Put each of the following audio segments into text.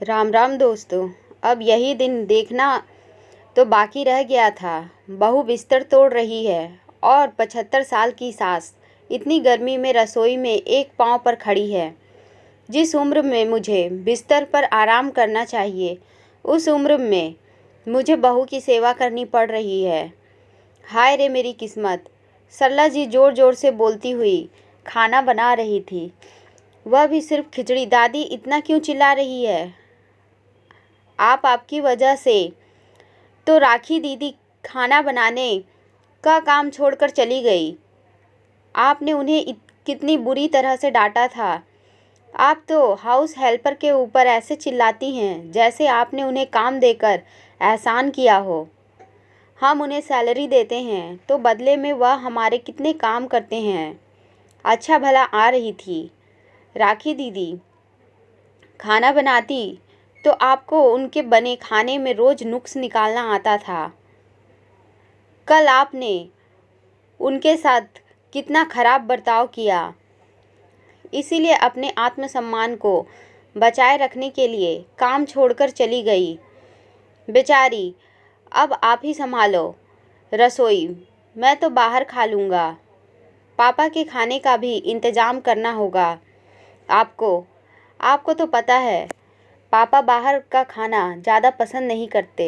राम राम दोस्तों। अब यही दिन देखना तो बाकी रह गया था। बहू बिस्तर तोड़ रही है और 75 साल की सास इतनी गर्मी में रसोई में एक पाँव पर खड़ी है। जिस उम्र में मुझे बिस्तर पर आराम करना चाहिए उस उम्र में मुझे बहू की सेवा करनी पड़ रही है। हाय रे मेरी किस्मत। सरला जी ज़ोर ज़ोर से बोलती हुई खाना बना रही थी। वह भी सिर्फ खिचड़ी। दादी इतना क्यों चिल्ला रही है? आपकी वजह से तो राखी दीदी खाना बनाने का काम छोड़कर चली गई। आपने उन्हें कितनी बुरी तरह से डांटा था। आप तो हाउस हेल्पर के ऊपर ऐसे चिल्लाती हैं जैसे आपने उन्हें काम देकर एहसान किया हो। हम उन्हें सैलरी देते हैं तो बदले में वह हमारे कितने काम करते हैं। अच्छा भला आ रही थी राखी दीदी खाना बनाती तो आपको उनके बने खाने में रोज़ नुक्स निकालना आता था। कल आपने उनके साथ कितना खराब बर्ताव किया। इसीलिए अपने आत्मसम्मान को बचाए रखने के लिए काम छोड़कर चली गई। बेचारी, अब आप ही संभालो रसोई। मैं तो बाहर खा लूँगा। पापा के खाने का भी इंतज़ाम करना होगा। आपको तो पता है पापा बाहर का खाना ज़्यादा पसंद नहीं करते।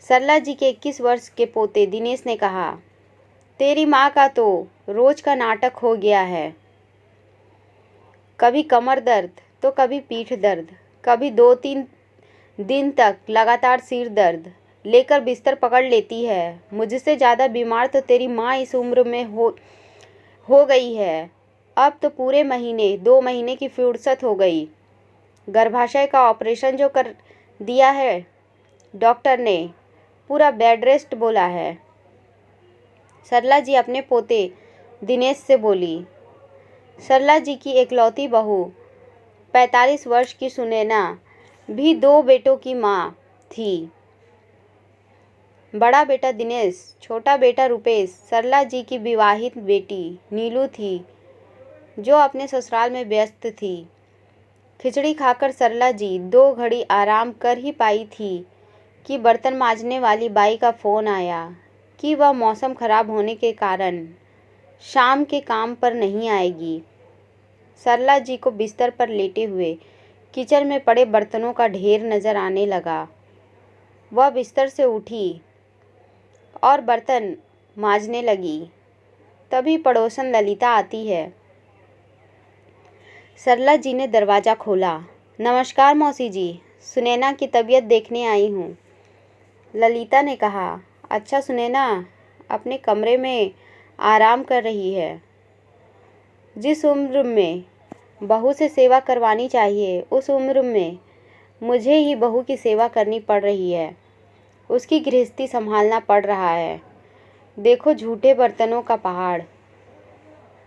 सरला जी के 21 वर्ष के पोते दिनेश ने कहा, तेरी माँ का तो रोज़ का नाटक हो गया है। कभी कमर दर्द तो कभी पीठ दर्द, कभी 2-3 दिन तक लगातार सिर दर्द लेकर बिस्तर पकड़ लेती है। मुझसे ज़्यादा बीमार तो तेरी माँ इस उम्र में हो गई है। अब तो पूरे 2 महीने की फुर्सत हो गई। गर्भाशय का ऑपरेशन जो कर दिया है डॉक्टर ने, पूरा बेड रेस्ट बोला है। सरला जी अपने पोते दिनेश से बोली। सरला जी की एकलौती बहू 45 वर्ष की सुनैना भी 2 बेटों की माँ थी। बड़ा बेटा दिनेश, छोटा बेटा रुपेश सरला जी की विवाहित बेटी नीलू थी जो अपने ससुराल में व्यस्त थी। खिचड़ी खाकर सरला जी 2 घड़ी आराम कर ही पाई थी कि बर्तन मांजने वाली बाई का फ़ोन आया कि वह मौसम खराब होने के कारण शाम के काम पर नहीं आएगी। सरला जी को बिस्तर पर लेटे हुए किचन में पड़े बर्तनों का ढेर नज़र आने लगा। वह बिस्तर से उठी और बर्तन मांजने लगी। तभी पड़ोसन ललिता आती है। सरला जी ने दरवाज़ा खोला। नमस्कार मौसी जी, सुनैना की तबीयत देखने आई हूँ। ललिता ने कहा, अच्छा सुनैना अपने कमरे में आराम कर रही है। जिस उम्र में बहू से सेवा करवानी चाहिए उस उम्र में मुझे ही बहू की सेवा करनी पड़ रही है। उसकी गृहस्थी संभालना पड़ रहा है। देखो झूठे बर्तनों का पहाड़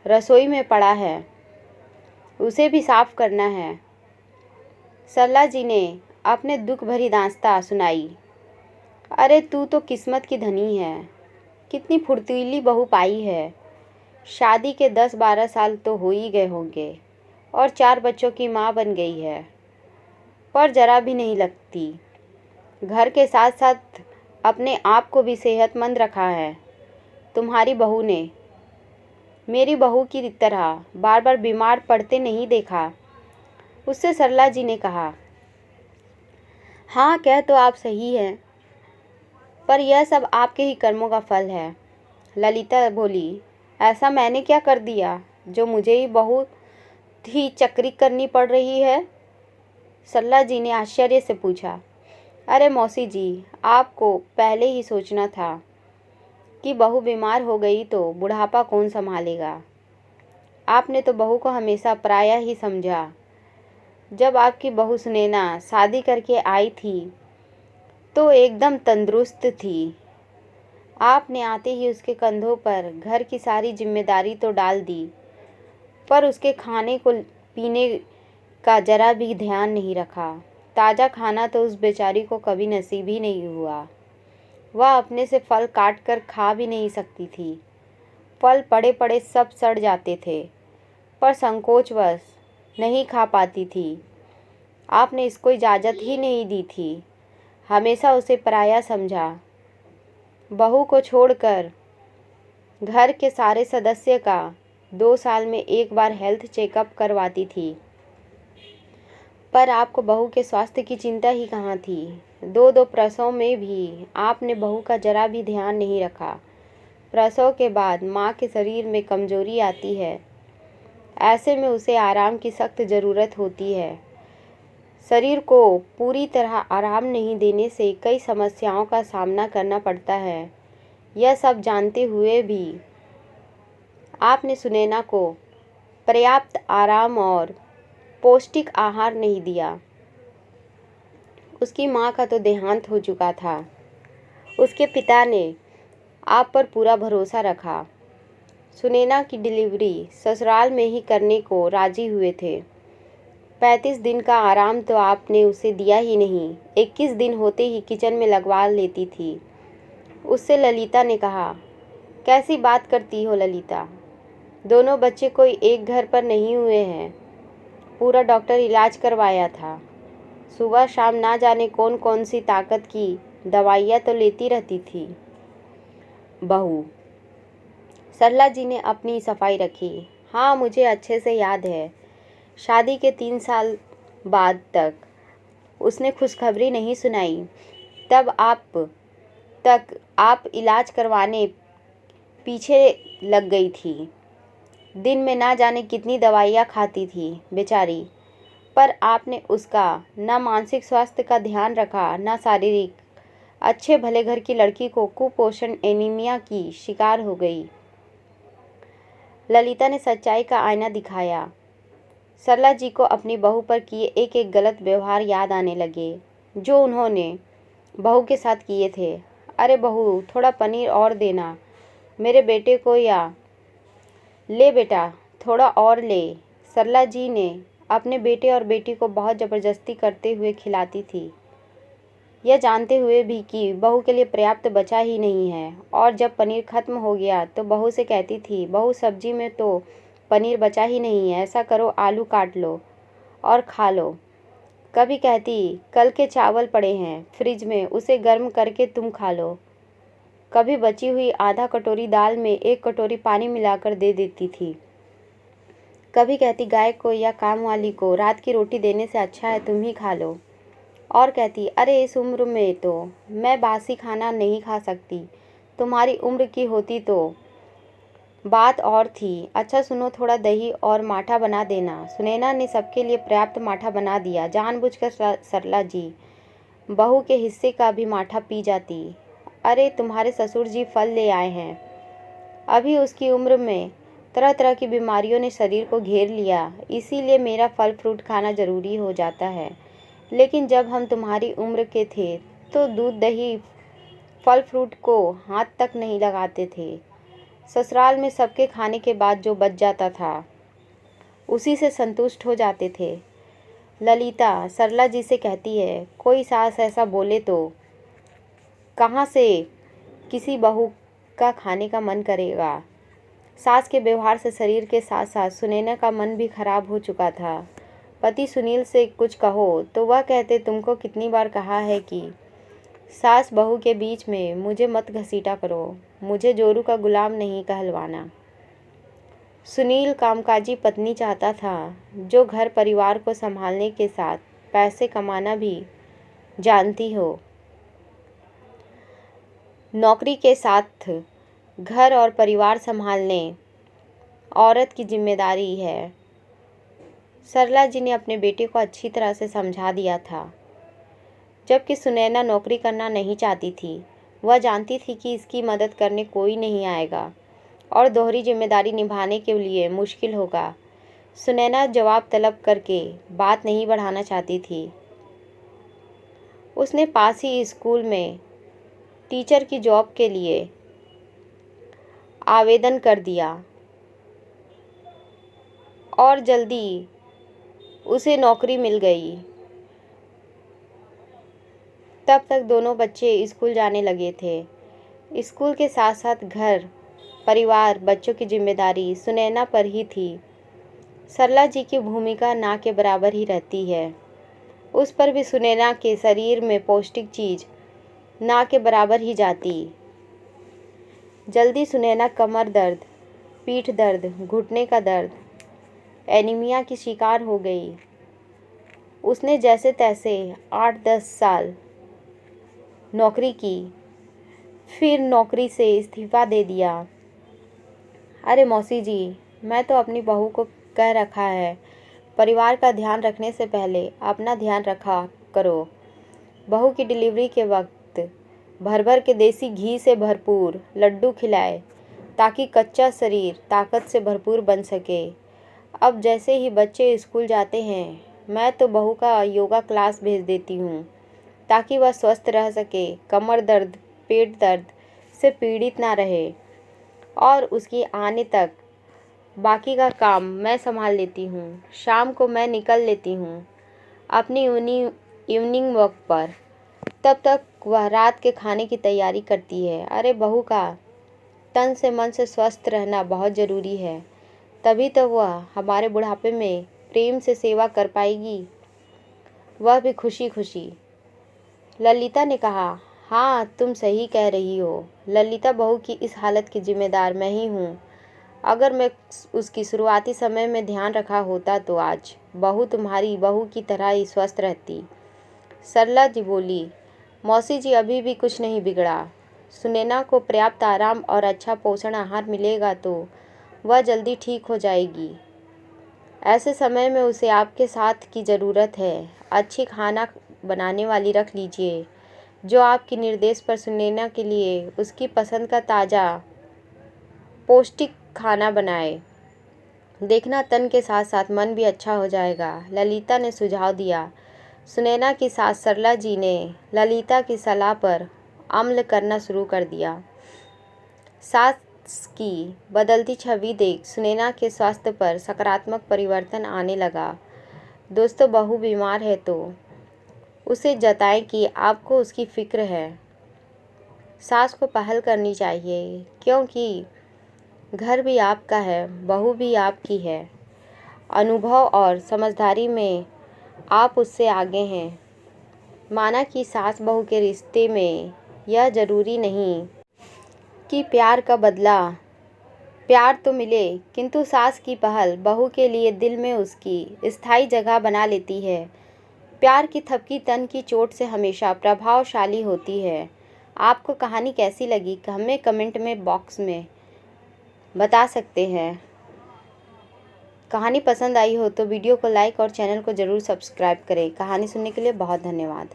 रसोई में पड़ा है, उसे भी साफ करना है। सरला जी ने अपने दुख भरी दास्तां सुनाई। अरे तू तो किस्मत की धनी है। कितनी फुर्तीली बहू पाई है। शादी के 10-12 साल तो हो ही गए होंगे और 4 बच्चों की माँ बन गई है, पर ज़रा भी नहीं लगती। घर के साथ साथ अपने आप को भी सेहतमंद रखा है। तुम्हारी बहू ने मेरी बहू की तरह बार बार बीमार पड़ते नहीं देखा। उससे सरला जी ने कहा, हाँ कह तो आप सही हैं, पर यह सब आपके ही कर्मों का फल है। ललिता बोली, ऐसा मैंने क्या कर दिया जो मुझे ही बहुत ही चक्री करनी पड़ रही है? सरला जी ने आश्चर्य से पूछा। अरे मौसी जी, आपको पहले ही सोचना था कि बहू बीमार हो गई तो बुढ़ापा कौन संभालेगा। आपने तो बहू को हमेशा पराया ही समझा। जब आपकी बहू सुनैना शादी करके आई थी तो एकदम तंदुरुस्त थी। आपने आते ही उसके कंधों पर घर की सारी जिम्मेदारी तो डाल दी, पर उसके खाने को पीने का जरा भी ध्यान नहीं रखा। ताज़ा खाना तो उस बेचारी को कभी नसीब ही नहीं हुआ। वह अपने से फल काट कर खा भी नहीं सकती थी। फल पड़े पड़े सब सड़ जाते थे, पर संकोचवश नहीं खा पाती थी। आपने इसको इजाज़त ही नहीं दी थी। हमेशा उसे पराया समझा। बहू को छोड़कर घर के सारे सदस्य का 2 साल में एक बार हेल्थ चेकअप करवाती थी, पर आपको बहू के स्वास्थ्य की चिंता ही कहाँ थी। 2 प्रसव में भी आपने बहू का जरा भी ध्यान नहीं रखा। प्रसव के बाद माँ के शरीर में कमजोरी आती है, ऐसे में उसे आराम की सख्त ज़रूरत होती है। शरीर को पूरी तरह आराम नहीं देने से कई समस्याओं का सामना करना पड़ता है। यह सब जानते हुए भी आपने सुनैना को पर्याप्त आराम और पौष्टिक आहार नहीं दिया। उसकी माँ का तो देहांत हो चुका था। उसके पिता ने आप पर पूरा भरोसा रखा। सुनैना की डिलीवरी ससुराल में ही करने को राजी हुए थे। 35 दिन का आराम तो आपने उसे दिया ही नहीं। 21 दिन होते ही किचन में लगवा लेती थी। उससे ललिता ने कहा, कैसी बात करती हो ललिता, दोनों बच्चे कोई एक घर पर नहीं हुए हैं। पूरा डॉक्टर इलाज करवाया था। सुबह शाम ना जाने कौन कौन सी ताकत की दवाइयाँ तो लेती रहती थी। बहू, सरला जी ने अपनी सफाई रखी। हाँ, मुझे अच्छे से याद है। शादी के 3 साल बाद तक उसने खुशखबरी नहीं सुनाई। तब आप इलाज करवाने पीछे लग गई थी। दिन में ना जाने कितनी दवाइयाँ खाती थी बेचारी, पर आपने उसका ना मानसिक स्वास्थ्य का ध्यान रखा ना शारीरिक। अच्छे भले घर की लड़की को कुपोषण एनीमिया की शिकार हो गई। ललिता ने सच्चाई का आईना दिखाया। सरला जी को अपनी बहू पर किए एक एक गलत व्यवहार याद आने लगे, जो उन्होंने बहू के साथ किए थे। अरे बहू, थोड़ा पनीर और देना मेरे बेटे को, या ले बेटा थोड़ा और ले। सरला जी ने अपने बेटे और बेटी को बहुत ज़बरदस्ती करते हुए खिलाती थी, यह जानते हुए भी कि बहू के लिए पर्याप्त बचा ही नहीं है। और जब पनीर खत्म हो गया तो बहू से कहती थी, बहू सब्जी में तो पनीर बचा ही नहीं है, ऐसा करो आलू काट लो और खा लो। कभी कहती, कल के चावल पड़े हैं फ्रिज में, उसे गर्म करके तुम खा लो। कभी बची हुई आधा कटोरी दाल में 1 कटोरी पानी मिलाकर दे देती थी। कभी कहती, गाय को या काम वाली को रात की रोटी देने से अच्छा है तुम ही खा लो। और कहती, अरे इस उम्र में तो मैं बासी खाना नहीं खा सकती, तुम्हारी उम्र की होती तो बात और थी। अच्छा सुनो, थोड़ा दही और माठा बना देना। सुनैना ने सबके लिए पर्याप्त माठा बना दिया। जानबूझकर सरला जी बहू के हिस्से का भी माठा पी जाती। अरे तुम्हारे ससुर जी फल ले आए हैं। अभी उसकी उम्र में तरह तरह की बीमारियों ने शरीर को घेर लिया, इसीलिए मेरा फल फ्रूट खाना ज़रूरी हो जाता है। लेकिन जब हम तुम्हारी उम्र के थे तो दूध दही फल फ्रूट को हाथ तक नहीं लगाते थे। ससुराल में सबके खाने के बाद जो बच जाता था उसी से संतुष्ट हो जाते थे। ललिता सरला जी से कहती है, कोई सास ऐसा बोले तो कहाँ से किसी बहू का खाने का मन करेगा। सास के व्यवहार से शरीर के साथ साथ सुनैना का मन भी खराब हो चुका था। पति सुनील से कुछ कहो तो वह कहते, तुमको कितनी बार कहा है कि सास बहू के बीच में मुझे मत घसीटा करो, मुझे जोरू का गुलाम नहीं कहलवाना। सुनील कामकाजी पत्नी चाहता था, जो घर परिवार को संभालने के साथ पैसे कमाना भी जानती हो। नौकरी के साथ घर और परिवार संभालने औरत की जिम्मेदारी है। सरला जी ने अपने बेटे को अच्छी तरह से समझा दिया था। जबकि सुनैना नौकरी करना नहीं चाहती थी। वह जानती थी कि इसकी मदद करने कोई नहीं आएगा और दोहरी जिम्मेदारी निभाने के लिए मुश्किल होगा। सुनैना जवाब तलब करके बात नहीं बढ़ाना चाहती थी। उसने पास ही स्कूल में टीचर की जॉब के लिए आवेदन कर दिया और जल्दी उसे नौकरी मिल गई। तब तक दोनों बच्चे स्कूल जाने लगे थे। स्कूल के साथ साथ घर परिवार बच्चों की जिम्मेदारी सुनैना पर ही थी। सरला जी की भूमिका ना के बराबर ही रहती है। उस पर भी सुनैना के शरीर में पौष्टिक चीज़ ना के बराबर ही जाती। जल्दी सुनैना कमर दर्द, पीठ दर्द, घुटने का दर्द, एनीमिया की शिकार हो गई। उसने जैसे तैसे 8-10 साल नौकरी की, फिर नौकरी से इस्तीफ़ा दे दिया। अरे मौसी जी, मैं तो अपनी बहू को कह रखा है, परिवार का ध्यान रखने से पहले अपना ध्यान रखा करो। बहू की डिलीवरी के वक्त भर भर के देसी घी से भरपूर लड्डू खिलाए ताकि कच्चा शरीर ताकत से भरपूर बन सके। अब जैसे ही बच्चे स्कूल जाते हैं, मैं तो बहू का योगा क्लास भेज देती हूँ ताकि वह स्वस्थ रह सके, कमर दर्द, पेट दर्द से पीड़ित ना रहे। और उसकी आने तक बाकी का काम मैं संभाल लेती हूँ। शाम को मैं निकल लेती हूँ अपनी इवनिंग वॉक पर। तब तक वह रात के खाने की तैयारी करती है। अरे बहू का तन से मन से स्वस्थ रहना बहुत ज़रूरी है, तभी तो वह हमारे बुढ़ापे में प्रेम से सेवा कर पाएगी, वह भी खुशी खुशी। ललिता ने कहा, हाँ तुम सही कह रही हो। ललिता बहू की इस हालत की जिम्मेदार मैं ही हूँ। अगर मैं उसकी शुरुआती समय में ध्यान रखा होता तो आज बहू तुम्हारी बहू की तरह ही स्वस्थ रहती। सरला जी बोली, मौसी जी अभी भी कुछ नहीं बिगड़ा। सुनैना को पर्याप्त आराम और अच्छा पोषण आहार मिलेगा तो वह जल्दी ठीक हो जाएगी। ऐसे समय में उसे आपके साथ की ज़रूरत है। अच्छी खाना बनाने वाली रख लीजिए जो आपके निर्देश पर सुनैना के लिए उसकी पसंद का ताज़ा पौष्टिक खाना बनाए। देखना तन के साथ साथ मन भी अच्छा हो जाएगा, ललिता ने सुझाव दिया। सुनैना की सास सरला जी ने ललिता की सलाह पर अमल करना शुरू कर दिया। सास की बदलती छवि देख सुनैना के स्वास्थ्य पर सकारात्मक परिवर्तन आने लगा। दोस्तों, बहू बीमार है तो उसे जताएं कि आपको उसकी फिक्र है। सास को पहल करनी चाहिए क्योंकि घर भी आपका है, बहू भी आपकी है। अनुभव और समझदारी में आप उससे आगे हैं। माना कि सास बहू के रिश्ते में यह ज़रूरी नहीं कि प्यार का बदला प्यार तो मिले, किंतु सास की पहल बहू के लिए दिल में उसकी स्थायी जगह बना लेती है। प्यार की थपकी तन की चोट से हमेशा प्रभावशाली होती है। आपको कहानी कैसी लगी हमें कमेंट में बॉक्स में बता सकते हैं। कहानी पसंद आई हो तो वीडियो को लाइक और चैनल को ज़रूर सब्सक्राइब करें। कहानी सुनने के लिए बहुत धन्यवाद।